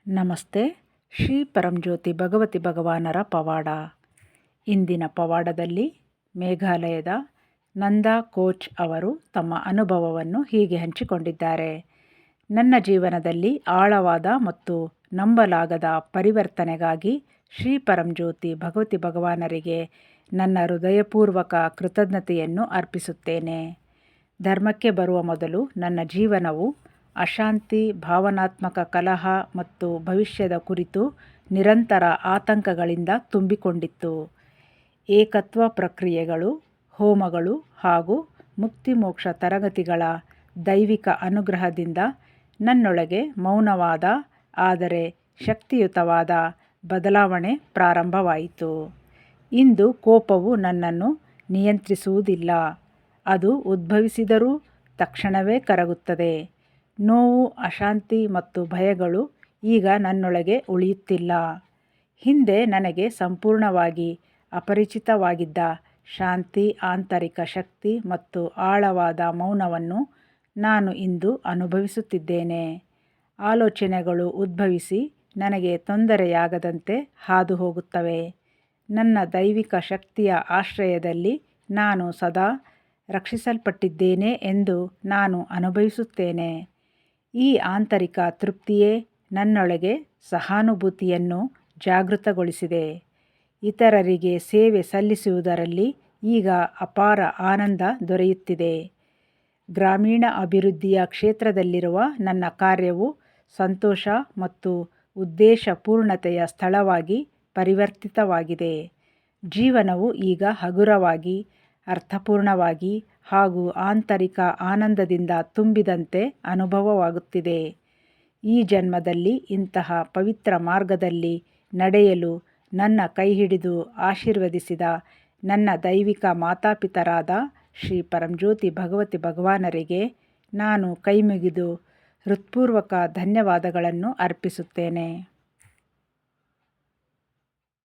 ನಮಸ್ತೆ. ಶ್ರೀ ಪರಂಜ್ಯೋತಿ ಭಗವತಿ ಭಗವಾನರ ಪವಾಡ. ಇಂದಿನ ಪವಾಡದಲ್ಲಿ ಮೇಘಾಲಯದ ನಂದಾ ಕೋಚ್ ಅವರು ತಮ್ಮ ಅನುಭವವನ್ನು ಹೀಗೆ ಹಂಚಿಕೊಂಡಿದ್ದಾರೆ. ನನ್ನ ಜೀವನದಲ್ಲಿ ಆಳವಾದ ಮತ್ತು ನಂಬಲಾಗದ ಪರಿವರ್ತನೆಗಾಗಿ ಶ್ರೀ ಪರಂಜ್ಯೋತಿ ಭಗವತಿ ಭಗವಾನರಿಗೆ ನನ್ನ ಹೃದಯಪೂರ್ವಕ ಕೃತಜ್ಞತೆಯನ್ನು ಅರ್ಪಿಸುತ್ತೇನೆ. ಧರ್ಮಕ್ಕೆ ಬರುವ ಮೊದಲು ನನ್ನ ಜೀವನವು ಅಶಾಂತಿ, ಭಾವನಾತ್ಮಕ ಕಲಹ ಮತ್ತು ಭವಿಷ್ಯದ ಕುರಿತು ನಿರಂತರ ಆತಂಕಗಳಿಂದ ತುಂಬಿಕೊಂಡಿತ್ತು. ಏಕತ್ವ ಪ್ರಕ್ರಿಯೆಗಳು, ಹೋಮಗಳು ಹಾಗೂ ಮುಕ್ತಿಮೋಕ್ಷ ತರಗತಿಗಳ ದೈವಿಕ ಅನುಗ್ರಹದಿಂದ ನನ್ನೊಳಗೆ ಮೌನವಾದ ಆದರೆ ಶಕ್ತಿಯುತವಾದ ಬದಲಾವಣೆ ಪ್ರಾರಂಭವಾಯಿತು. ಇಂದು ಕೋಪವು ನನ್ನನ್ನು ನಿಯಂತ್ರಿಸುವುದಿಲ್ಲ. ಅದು ಉದ್ಭವಿಸಿದರೂ ತಕ್ಷಣವೇ ಕರಗುತ್ತದೆ. ನೋವು, ಅಶಾಂತಿ ಮತ್ತು ಭಯಗಳು ಈಗ ನನ್ನೊಳಗೆ ಉಳಿಯುತ್ತಿಲ್ಲ. ಹಿಂದೆ ನನಗೆ ಸಂಪೂರ್ಣವಾಗಿ ಅಪರಿಚಿತವಾಗಿದ್ದ ಶಾಂತಿ, ಆಂತರಿಕ ಶಕ್ತಿ ಮತ್ತು ಆಳವಾದ ಮೌನವನ್ನು ನಾನು ಇಂದು ಅನುಭವಿಸುತ್ತಿದ್ದೇನೆ. ಆಲೋಚನೆಗಳು ಉದ್ಭವಿಸಿ ನನಗೆ ತೊಂದರೆಯಾಗದಂತೆ ಹಾದು ಹೋಗುತ್ತವೆ. ನನ್ನ ದೈವಿಕ ಶಕ್ತಿಯ ಆಶ್ರಯದಲ್ಲಿ ನಾನು ಸದಾ ರಕ್ಷಿಸಲ್ಪಟ್ಟಿದ್ದೇನೆ ಎಂದು ನಾನು ಅನುಭವಿಸುತ್ತೇನೆ. ಈ ಆಂತರಿಕ ತೃಪ್ತಿಯೇ ನನ್ನೊಳಗೆ ಸಹಾನುಭೂತಿಯನ್ನು ಜಾಗೃತಗೊಳಿಸಿದೆ. ಇತರರಿಗೆ ಸೇವೆ ಸಲ್ಲಿಸುವುದರಲ್ಲಿ ಈಗ ಅಪಾರ ಆನಂದ ದೊರೆಯುತ್ತಿದೆ. ಗ್ರಾಮೀಣ ಅಭಿವೃದ್ಧಿಯ ಕ್ಷೇತ್ರದಲ್ಲಿರುವ ನನ್ನ ಕಾರ್ಯವು ಸಂತೋಷ ಮತ್ತು ಉದ್ದೇಶಪೂರ್ಣತೆಯ ಸ್ಥಳವಾಗಿ ಪರಿವರ್ತಿತವಾಗಿದೆ. ಜೀವನವು ಈಗ ಹಗುರವಾಗಿ, ಅರ್ಥಪೂರ್ಣವಾಗಿ ಹಾಗೂ ಆಂತರಿಕ ಆನಂದದಿಂದ ತುಂಬಿದಂತೆ ಅನುಭವವಾಗುತ್ತಿದೆ. ಈ ಜನ್ಮದಲ್ಲಿ ಇಂತಹ ಪವಿತ್ರ ಮಾರ್ಗದಲ್ಲಿ ನಡೆಯಲು ನನ್ನ ಕೈಹಿಡಿದು ಆಶೀರ್ವದಿಸಿದ ನನ್ನ ದೈವಿಕ ಮಾತಾಪಿತರಾದ ಶ್ರೀ ಪರಂಜ್ಯೋತಿ ಭಗವತಿ ಭಗವಾನರಿಗೆ ನಾನು ಕೈಮುಗಿದು ಹೃತ್ಪೂರ್ವಕ ಧನ್ಯವಾದಗಳನ್ನು ಅರ್ಪಿಸುತ್ತೇನೆ.